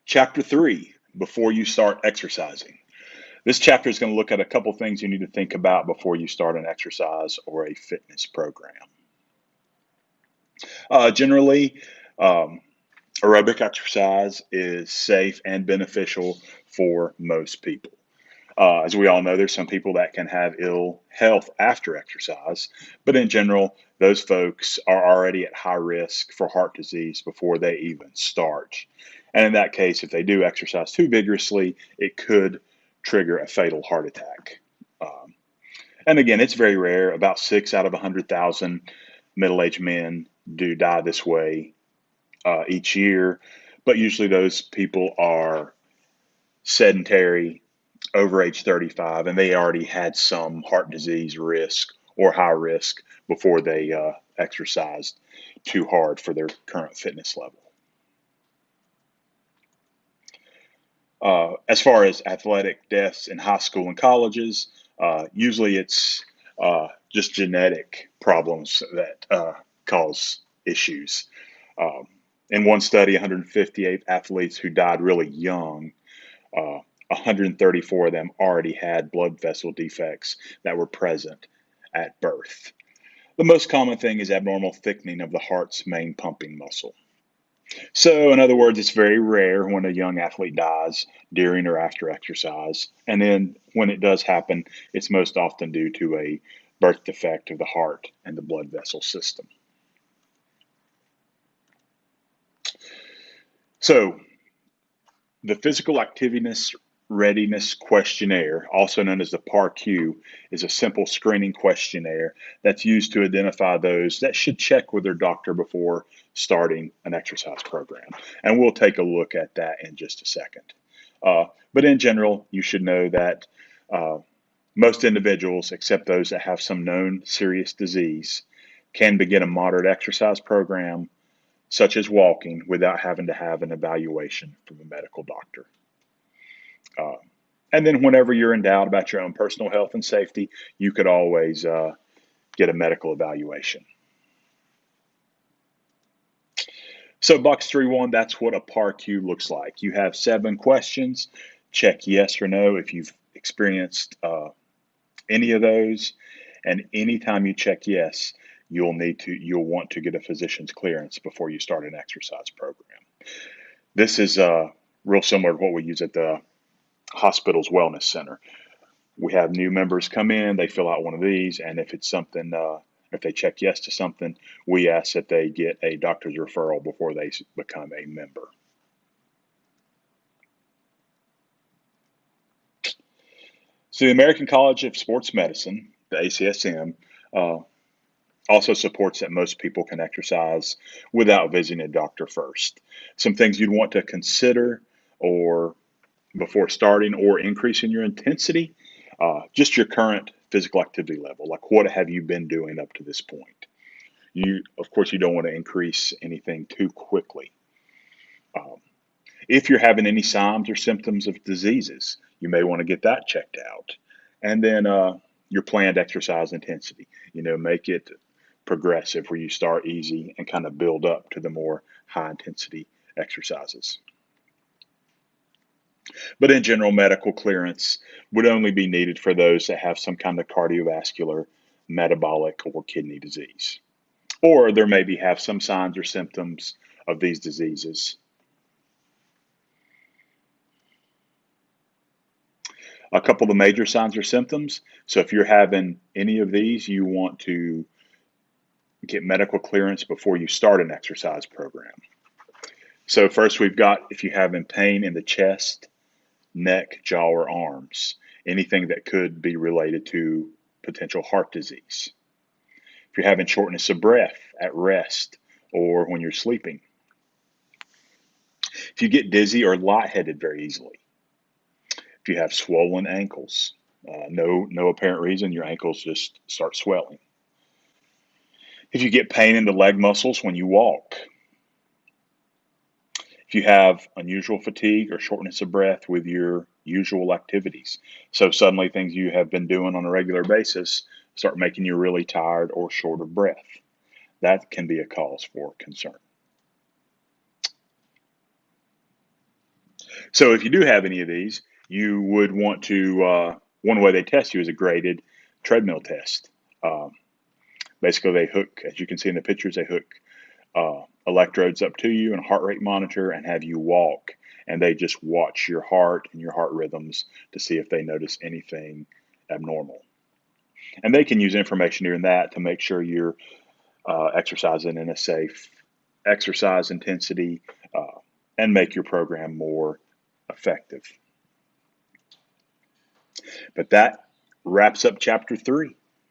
Chapter 3, Before You Start Exercising. This chapter is going to look at a couple things you need to think about before you start an exercise or a fitness program. Generally, um, aerobic exercise is safe and beneficial for most people. As we all know, there's some people that can have ill health after exercise, but in general, those folks are already at high risk for heart disease before they even start. And in that case, if they do exercise too vigorously, it could trigger a fatal heart attack. Um, and again, it's very rare. About 6 out of 100,000 middle aged men do die this way each year, but usually those people are sedentary, over age 35, and they already had some heart disease risk or high risk before they exercised too hard for their current fitness level. As far as athletic deaths in high school and colleges, usually it's just genetic problems that cause issues. Um, in one study, 158 athletes who died really young, 134 of them already had blood vessel defects that were present at birth. The most common thing is abnormal thickening of the heart's main pumping muscle. So, in other words, it's very rare when a young athlete dies during or after exercise. And then when it does happen, it's most often due to a birth defect of the heart and the blood vessel system. So, the physical activeness readiness questionnaire, also known as the PAR-Q, is a simple screening questionnaire that's used to identify those that should check with their doctor before starting an exercise program. And we'll take a look at that in just a second. But in general, you should know that uh, most individuals, except those that have some known serious disease, can begin a moderate exercise program, such as walking, without having to have an evaluation from a medical doctor. Uh, and then, whenever you're in doubt about your own personal health and safety, you could always get a medical evaluation. So, box 3-1, that's what a PAR-Q looks like. You have 7 questions. Check yes or no if you've experienced any of those. And anytime you check yes, you'll want to get a physician's clearance before you start an exercise program. This is real similar to what we use at the hospital's wellness center. We have new members come in, they fill out one of these, and if it's something, if they check yes to something, we ask that they get a doctor's referral before they become a member. So the American College of Sports Medicine, the ACSM, uh, also supports that most people can exercise without visiting a doctor first. Some things you'd want to consider or before starting or increasing your intensity, just your current physical activity level. Like, what have you been doing up to this point? Of course, you don't want to increase anything too quickly. Um, if you're having any signs or symptoms of diseases, you may want to get that checked out. And then your planned exercise intensity. Make it progressive where you start easy and kind of build up to the more high intensity exercises. But in general, medical clearance would only be needed for those that have some kind of cardiovascular, metabolic, or kidney disease. Or there maybe have some signs or symptoms of these diseases. A couple of the major signs or symptoms. So if you're having any of these, you want to get medical clearance before you start an exercise program. So first we've got if you're having pain in the chest, neck, jaw, or arms, anything that could be related to potential heart disease. If you're having shortness of breath at rest or when you're sleeping. If you get dizzy or lightheaded very easily. If you have swollen ankles, no apparent reason, your ankles just start swelling. If you get pain in the leg muscles when you walk. If you have unusual fatigue or shortness of breath with your usual activities. So suddenly things you have been doing on a regular basis start making you really tired or short of breath. That can be a cause for concern. So if you do have any of these, you would want to, one way they test you is a graded treadmill test. Um, Basically, they hook, as you can see in the pictures, they hook electrodes up to you and a heart rate monitor and have you walk. And they just watch your heart and your heart rhythms to see if they notice anything abnormal. And they can use information during that to make sure you're exercising in a safe exercise intensity and make your program more effective. But that wraps up chapter 3.